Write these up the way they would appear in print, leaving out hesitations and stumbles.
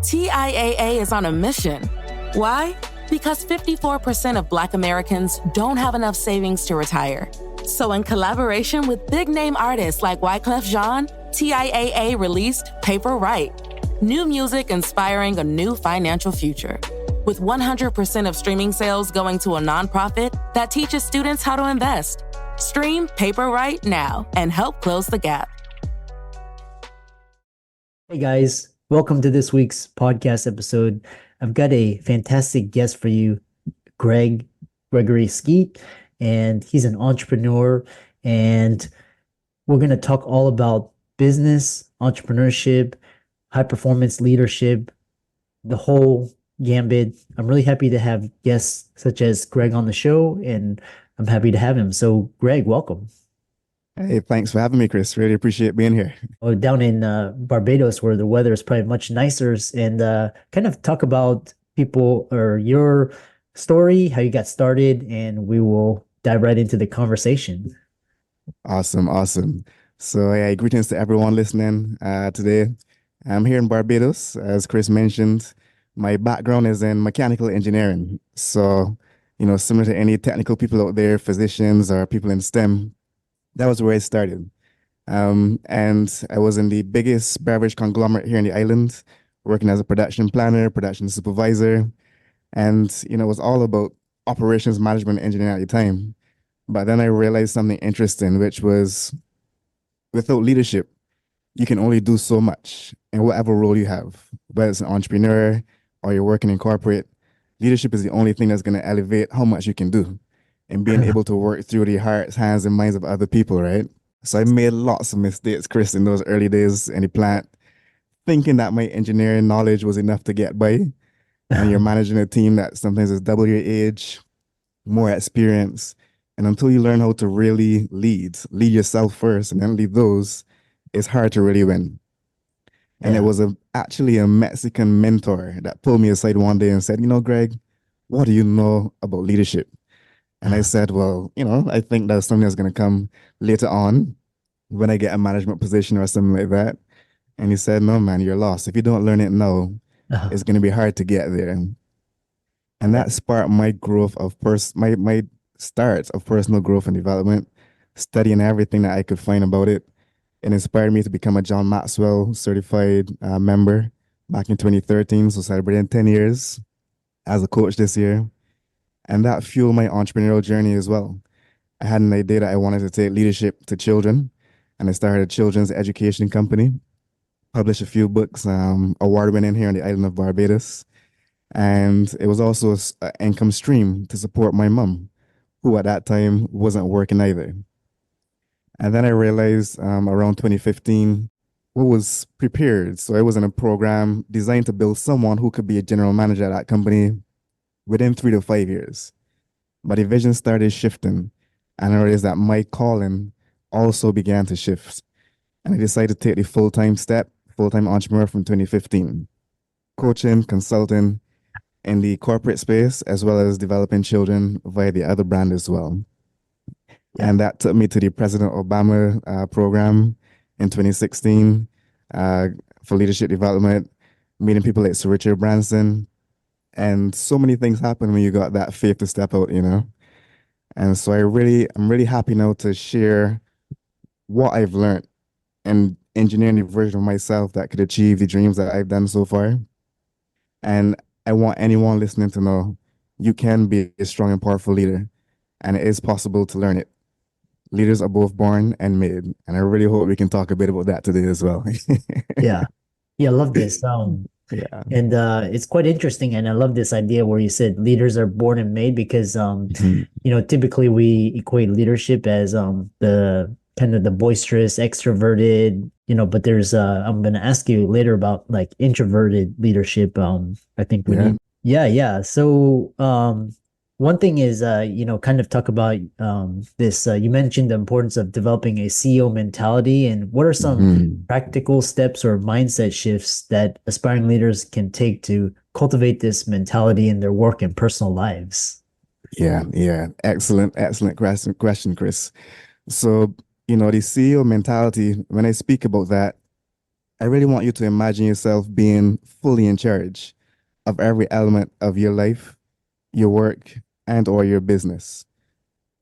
TIAA is on a mission. Why? Because 54% of Black Americans don't have enough savings to retire. So in collaboration with big-name artists like Wyclef Jean, TIAA released Paper Right, new music inspiring a new financial future. With 100% of streaming sales going to a nonprofit that teaches students how to invest. Stream Paper Right now and help close the gap. Hey guys, welcome to this week's podcast episode. I've got a fantastic guest for you, Gregory Skeete, and he's an entrepreneur, and we're going to talk all about business, entrepreneurship, high performance leadership, the whole gambit. I'm really happy to have guests such as Greg on the show, and I'm happy to have him. So Greg, welcome. Hey, thanks for having me, Chris. Really appreciate being here. Oh, down in Barbados, where the weather is probably much nicer, and kind of talk about people or your story, how you got started, and we will dive right into the conversation. Awesome. So yeah, greetings to everyone listening today. I'm here in Barbados, as Chris mentioned. My background is in mechanical engineering. So, similar to any technical people out there, physicians or people in STEM, that was where I started. And I was in the biggest beverage conglomerate here in the island, working as a production planner, production supervisor. And, it was all about operations management engineering at the time. But then I realized something interesting, which was without leadership, you can only do so much in whatever role you have, whether it's an entrepreneur or you're working in corporate. Leadership is the only thing that's going to elevate how much you can do and being able to work through the hearts, hands, and minds of other people, right? So I made lots of mistakes, Chris, in those early days in the plant, thinking that my engineering knowledge was enough to get by. And you're managing a team that sometimes is double your age, more experience. And until you learn how to really lead yourself first and then lead those, it's hard to really win. And it was actually a Mexican mentor that pulled me aside one day and said, Greg, what do you know about leadership? And I said, well, I think that's something that's going to come later on when I get a management position or something like that. And he said, no, man, you're lost. If you don't learn it now, it's going to be hard to get there. And that sparked my growth of my start of personal growth and development, studying everything that I could find about it. It inspired me to become a John Maxwell certified member back in 2013. So celebrating 10 years as a coach this year. And that fueled my entrepreneurial journey as well. I had an idea that I wanted to take leadership to children. And I started a children's education company, published a few books, award-winning here on the island of Barbados. And it was also an income stream to support my mom, who at that time wasn't working either. And then I realized around 2015, what was prepared. So I was in a program designed to build someone who could be a general manager at that company within 3 to 5 years. But the vision started shifting. And I realized that my calling also began to shift. And I decided to take the full-time entrepreneur from 2015. Coaching, consulting in the corporate space, as well as developing children via the other brand as well. Yeah. And that took me to the President Obama program in 2016 for leadership development, meeting people like Sir Richard Branson. And so many things happen when you got that faith to step out, And so I'm really happy now to share what I've learned and engineering a version of myself that could achieve the dreams that I've done so far. And I want anyone listening to know you can be a strong and powerful leader, and it is possible to learn it. Leaders are both born and made, and I really hope we can talk a bit about that today as well. Yeah, I love this. Yeah. And it's quite interesting, and I love this idea where you said leaders are born and made, because typically we equate leadership as the kind of the boisterous, extroverted, but there's I'm going to ask you later about like introverted leadership. I think we need. So one thing is kind of talk about this. You mentioned the importance of developing a CEO mentality, and what are some practical steps or mindset shifts that aspiring leaders can take to cultivate this mentality in their work and personal lives? Yeah. Excellent question, Chris. So, the CEO mentality, when I speak about that, I really want you to imagine yourself being fully in charge of every element of your life, your work, and or your business.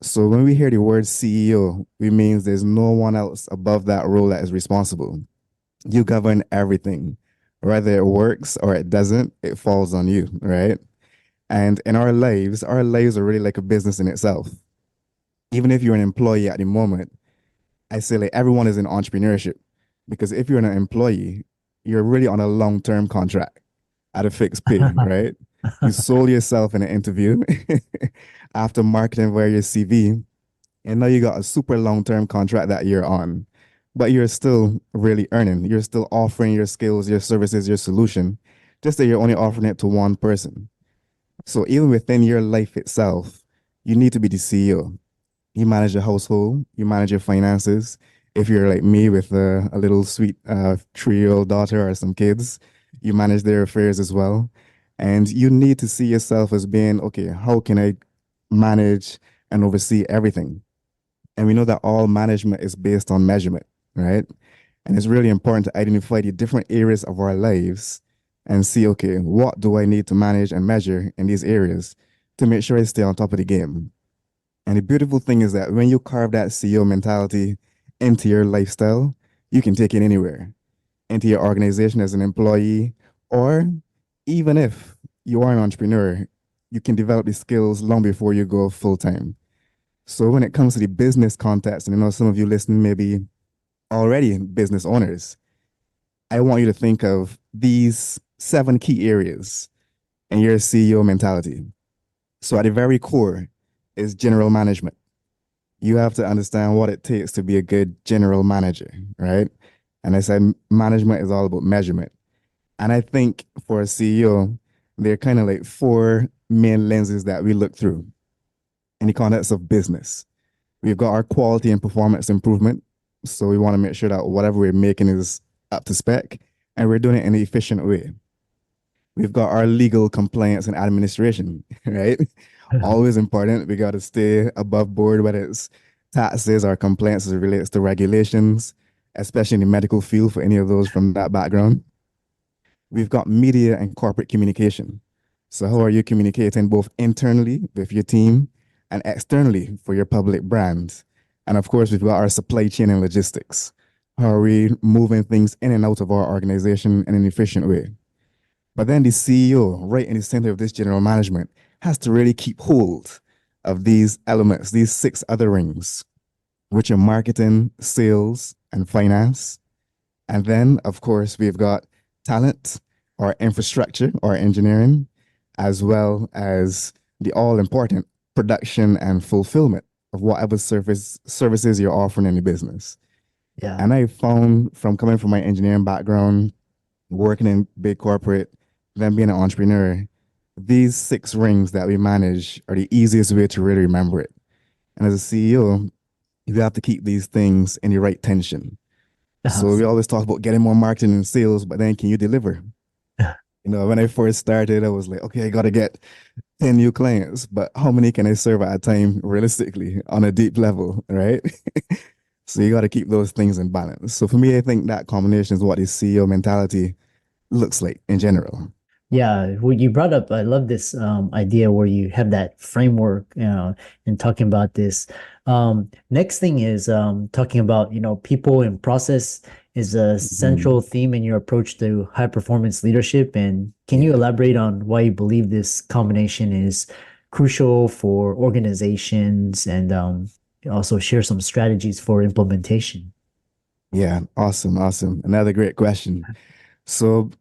So when we hear the word CEO, it means there's no one else above that role that is responsible. You govern everything. Whether it works or it doesn't, it falls on you, right? And in our lives are really like a business in itself. Even if you're an employee at the moment, I say like everyone is in entrepreneurship because if you're an employee, you're really on a long-term contract at a fixed pay, right? You sold yourself in an interview after marketing via your CV, and now you got a super long-term contract that you're on, but you're still really earning. You're still offering your skills, your services, your solution, just that you're only offering it to one person. So even within your life itself, you need to be the CEO. You manage your household, you manage your finances. If you're like me with a little sweet 3-year-old daughter or some kids, you manage their affairs as well. And you need to see yourself as being, okay, how can I manage and oversee everything? And we know that all management is based on measurement, right? And it's really important to identify the different areas of our lives and see, okay, what do I need to manage and measure in these areas to make sure I stay on top of the game? And the beautiful thing is that when you carve that CEO mentality into your lifestyle, you can take it anywhere, into your organization as an employee, or even if you are an entrepreneur, you can develop the skills long before you go full time. So when it comes to the business context, and I know some of you listening may be already business owners, I want you to think of these 7 key areas in your CEO mentality. So at the very core is general management. You have to understand what it takes to be a good general manager, right? And I said management is all about measurement. And I think for a CEO, there are kind of like 4 main lenses that we look through in the context of business. We've got our quality and performance improvement. So we want to make sure that whatever we're making is up to spec and we're doing it in an efficient way. We've got our legal compliance and administration, right? Always important. We got to stay above board, whether it's taxes or compliance as it relates to regulations, especially in the medical field for any of those from that background. We've got media and corporate communication. So how are you communicating both internally with your team and externally for your public brand? And of course, we've got our supply chain and logistics. How are we moving things in and out of our organization in an efficient way? But then the CEO, right in the center of this general management, has to really keep hold of these elements, these 6 other rings, which are marketing, sales, and finance. And then, of course, we've got talent or infrastructure or engineering, as well as the all important production and fulfillment of whatever services you're offering in the business. Yeah. And I found from coming from my engineering background, working in big corporate, then being an entrepreneur, these 6 rings that we manage are the easiest way to really remember it. And as a CEO, you have to keep these things in the right tension. So we always talk about getting more marketing and sales, but then can you deliver? When I first started, I was like, okay, I got to get 10 new clients, but how many can I serve at a time realistically on a deep level, right? So you got to keep those things in balance. So for me, I think that combination is what the CEO mentality looks like in general. Yeah, well, you brought up, I love this idea where you have that framework, and talking about this. Next thing is talking about, people and process is a central theme in your approach to high performance leadership. And can you elaborate on why you believe this combination is crucial for organizations and also share some strategies for implementation? Yeah, awesome, awesome. Another great question. So,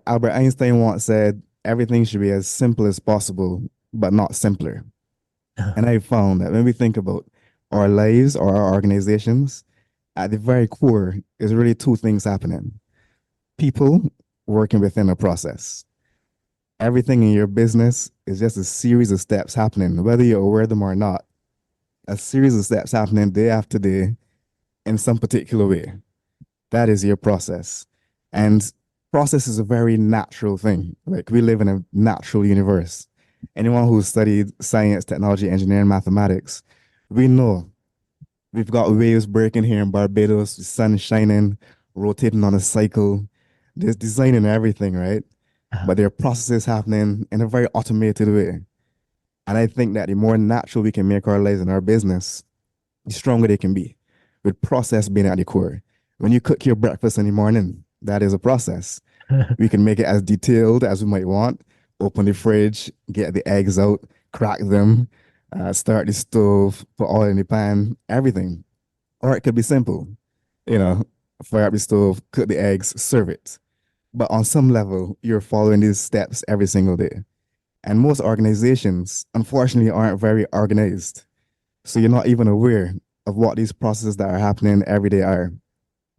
Albert Einstein once said, everything should be as simple as possible, but not simpler. And I found that when we think about our lives or our organizations, at the very core is really 2 things happening. People working within a process. Everything in your business is just a series of steps happening, whether you're aware of them or not. A series of steps happening day after day in some particular way. That is your process. And process is a very natural thing. Like we live in a natural universe. Anyone who's studied science, technology, engineering, mathematics, we know we've got waves breaking here in Barbados, the sun shining, rotating on a cycle. There's design and everything, right? Uh, But there are processes happening in a very automated way. And I think that the more natural we can make our lives in our business, the stronger they can be, with process being at the core. When you cook your breakfast in the morning, that is a process. We can make it as detailed as we might want. Open the fridge, get the eggs out, crack them, start the stove, put oil in the pan, everything. Or it could be simple, you know, fire up the stove, cook the eggs, serve it. But on some level, you're following these steps every single day. And most organizations, unfortunately, aren't very organized. So you're not even aware of what these processes that are happening every day are.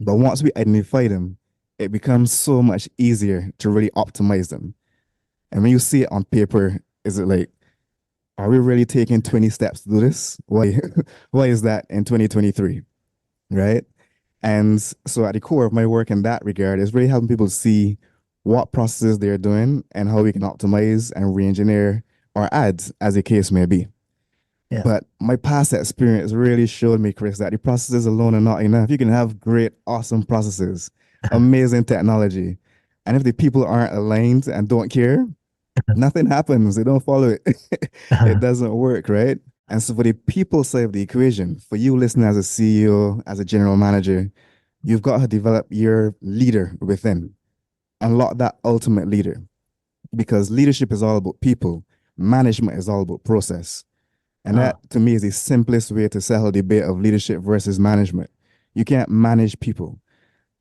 But once we identify them, it becomes so much easier to really optimize them. And when you see it on paper, is it like, are we really taking 20 steps to do this? Why, why is that in 2023? Right? And so at the core of my work in that regard is really helping people see what processes they're doing and how we can optimize and re-engineer or add as the case may be. yeah. But my past experience really showed me, Chris, that the processes alone are not enough. You can have great, awesome processes, amazing technology. And if the people aren't aligned and don't care, nothing happens. They don't follow it. It doesn't work, right? And so for the people side of the equation, for you listening as a CEO, as a general manager, you've got to develop your leader within. Unlock that ultimate leader. Because leadership is all about people. Management is all about process. And Uh, that to me is the simplest way to settle the debate of leadership versus management. You can't manage people.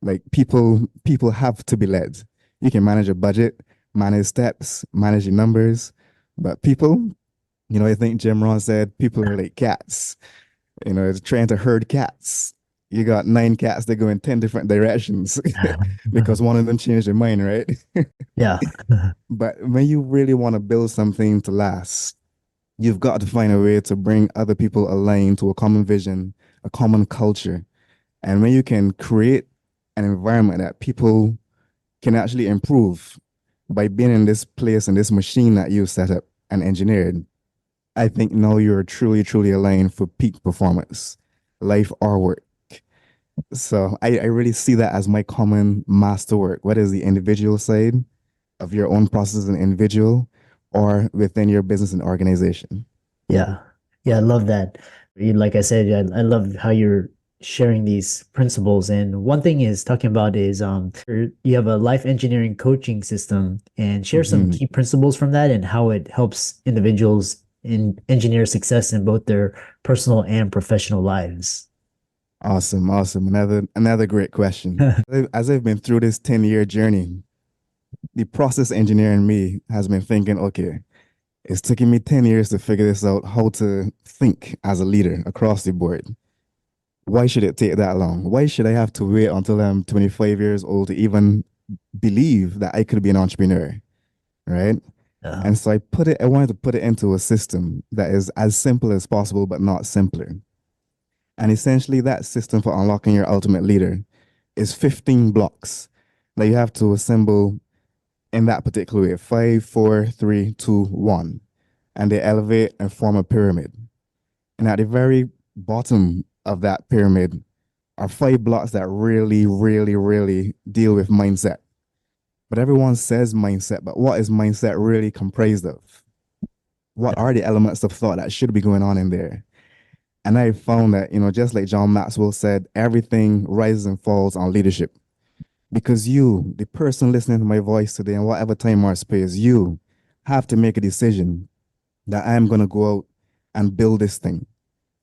Like people have to be led. You can manage a budget, manage steps, manage your numbers, but people, I think Jim Rohn said people are like cats. It's trying to herd cats. You got 9 cats that go in 10 different directions because one of them changed their mind, right? yeah. But when you really want to build something to last, you've got to find a way to bring other people aligned to a common vision, a common culture. And when you can create an environment that people can actually improve by being in this place and this machine that you set up and engineered, I think now you're truly, truly aligned for peak performance, life or work. So I really see that as my common masterwork, whether it's the individual side of your own process as an individual or within your business and organization. Yeah. Yeah, I love that. Like I said, I love how you're sharing these principles. And one thing is talking about is you have a life engineering coaching system and share some Mhm. key principles from that and how it helps individuals engineer success in both their personal and professional lives. Awesome, awesome. Another great question. As I've been through this 10-year journey, the process engineer in me has been thinking, okay, it's taken me 10 years to figure this out, how to think as a leader across the board. Why should it take that long? Why should I have to wait until I'm 25 years old to even believe that I could be an entrepreneur? Right? Uh, And so I wanted to put it into a system that is as simple as possible, but not simpler. And essentially, that system for unlocking your ultimate leader is 15 blocks that you have to assemble in that particular way: 5, 4, 3, 2, 1. And they elevate and form a pyramid. And at the very bottom of that pyramid are 5 blocks that really, really, really deal with mindset. But everyone says mindset, but what is mindset really comprised of? What are the elements of thought that should be going on in there? And I found that, just like John Maxwell said, everything rises and falls on leadership. Because you, the person listening to my voice today, in whatever time or space, you have to make a decision that I'm going to go out and build this thing.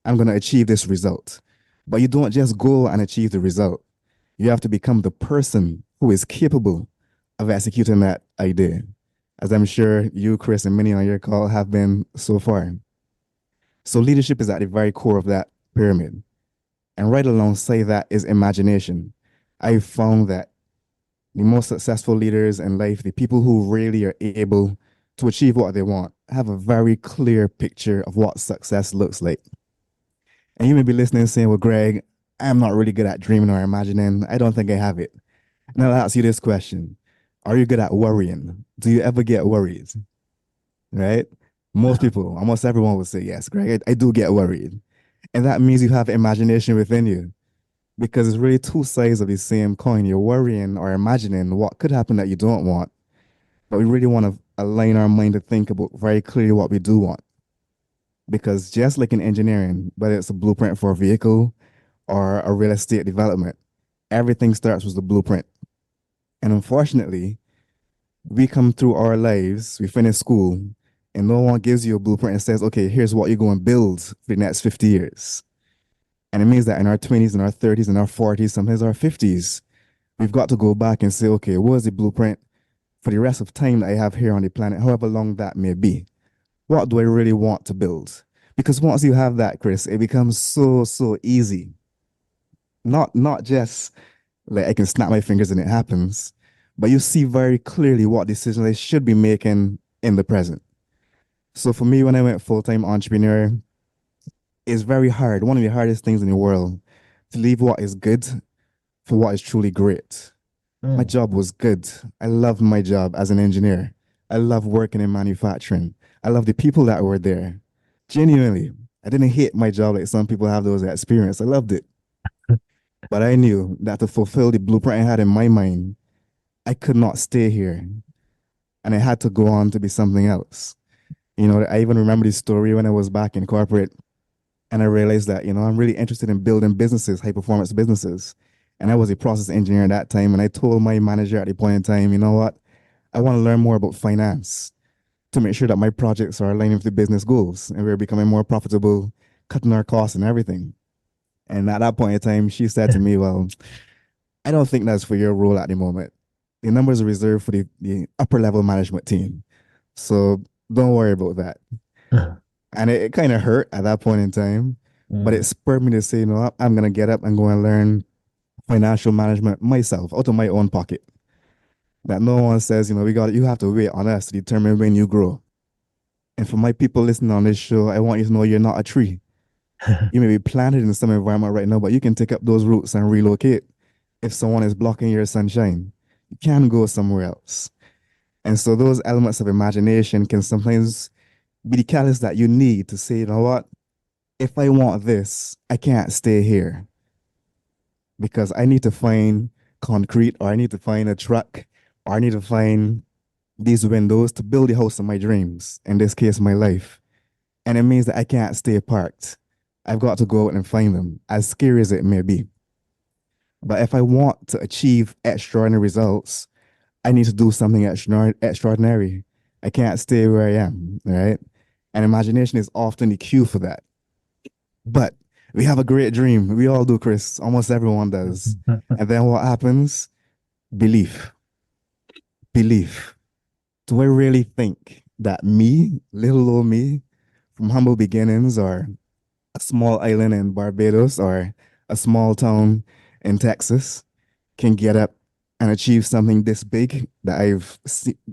I'm going to achieve this result. But you don't just go and achieve the result. You have to become the person who is capable of executing that idea, as I'm sure you, Chris, and many on your call have been so far. So leadership is at the very core of that pyramid. And right alongside that is imagination. I found that the most successful leaders in life, the people who really are able to achieve what they want, have a very clear picture of what success looks like. And you may be listening and saying, well, Greg, I'm not really good at dreaming or imagining. I don't think I have it. And I'll ask you this question. Are you good at worrying? Do you ever get worried? Right? Most people, almost everyone would say, yes, Greg, I do get worried. And that means you have imagination within you. because it's really two sides of the same coin. You're worrying or imagining what could happen that you don't want, but we really want to align our mind to think about very clearly what we do want. Because just like in engineering, whether it's a blueprint for a vehicle or a real estate development, everything starts with the blueprint. And unfortunately, we come through our lives, we finish school, and no one gives you a blueprint and says, okay, here's what you're going to build for the next 50 years. And it means that in our 20s, in our 30s, in our 40s, sometimes our 50s, we've got to go back and say, okay, what is the blueprint for the rest of time that I have here on the planet, however long that may be? What do I really want to build? Because once you have that, Chris, it becomes so easy. Not just like I can snap my fingers and it happens, but you see very clearly what decisions I should be making in the present. So for me, when I went full-time entrepreneur, it's very hard, one of the hardest things in the world, to leave what is good for what is truly great. My job was good. I loved my job as an engineer. I love working in manufacturing. I love the people that were there. Genuinely, I didn't hate my job like some people have those experience. I loved it. But I knew that to fulfill the blueprint I had in my mind, I could not stay here. And I had to go on to be something else. You know, I even remember the story when I was back in corporate and I realized that, you know, I'm really interested in building businesses, high performance businesses. And I was a process engineer at that time. And I told my manager at the point in time, you know what? I want to learn more about finance to make sure that my projects are aligning with the business goals and we're becoming more profitable, cutting our costs and everything. And at that point in time, she said to me, well, I don't think that's for your role at the moment. The numbers are reserved for the upper level management team. So don't worry about that. And it kind of hurt at that point in time, but it spurred me to say, you know, I'm going to get up and go and learn financial management myself out of my own pocket. That no one says, you know, you have to wait on us to determine when you grow. And for my people listening on this show, I want you to know you're not a tree. You may be planted in some environment right now, but you can take up those roots and relocate. If someone is blocking your sunshine, you can go somewhere else. And so those elements of imagination can sometimes be the catalyst that you need to say, you know what? If I want this, I can't stay here because I need to find concrete, or I need to find a truck, or I need to find these windows to build the house of my dreams, in this case, my life. And it means that I can't stay parked. I've got to go out and find them, as scary as it may be. But if I want to achieve extraordinary results, I need to do something extraordinary. I can't stay where I am, right? And imagination is often the cue for that. But we have a great dream. We all do, Chris. Almost everyone does. And then what happens? Belief. Belief. Do I really think that me, little old me, from humble beginnings, or a small island in Barbados, or a small town in Texas, can get up and achieve something this big that I've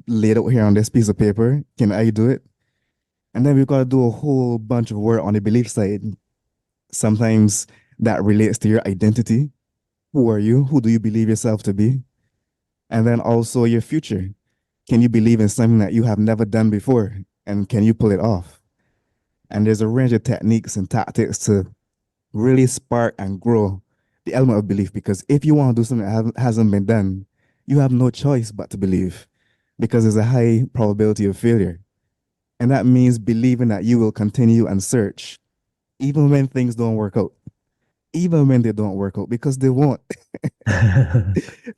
laid out here on this piece of paper? Can I do it? And then we've got to do a whole bunch of work on the belief side. Sometimes that relates to your identity. Who are you? Who do you believe yourself to be? And then also your future. Can you believe in something that you have never done before? And can you pull it off? And there's a range of techniques and tactics to really spark and grow the element of belief. Because if you want to do something that hasn't been done, you have no choice but to believe, because there's a high probability of failure. And that means believing that you will continue and search even when things don't work out, even when they don't work out, because they won't.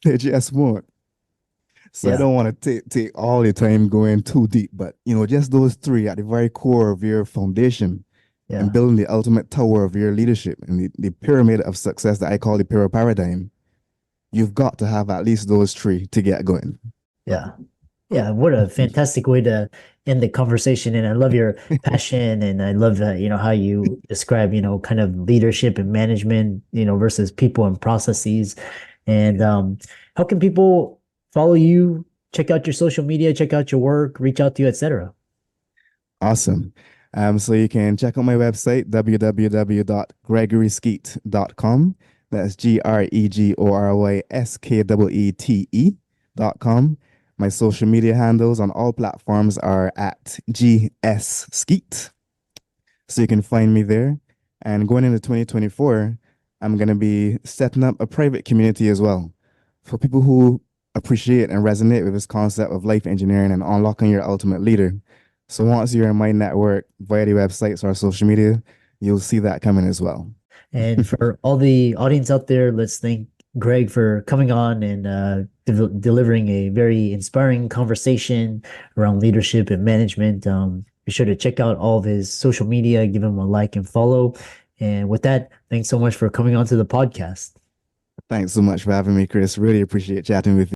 They just won't. So I don't want to take all the time going too deep, but you know, just those three at the very core of your foundation and building the ultimate tower of your leadership and the pyramid of success that I call the PyraParadigm. You've got to have at least those three to get going. Yeah. Yeah, what a fantastic way to end the conversation. And I love your passion, and I love you know, how you describe, you know, kind of leadership and management, you know, versus people and processes. And how can people follow you, check out your social media, check out your work, reach out to you, etc.? Awesome. So you can check out my website, www.gregoryskeete.com. That's GREGORYSKEETE.com. My social media handles on all platforms are at GS Skeete. So you can find me there. And going into 2024, I'm going to be setting up a private community as well for people who appreciate and resonate with this concept of life engineering and unlocking your ultimate leader. So once you're in my network via the websites or social media, you'll see that coming as well. And for all the audience out there, let's thank Greg for coming on and delivering a very inspiring conversation around leadership and management. Be sure to check out all of his social media, give him a like and follow. And with that, thanks so much for coming on to the podcast. Thanks so much for having me, Chris. Really appreciate chatting with you.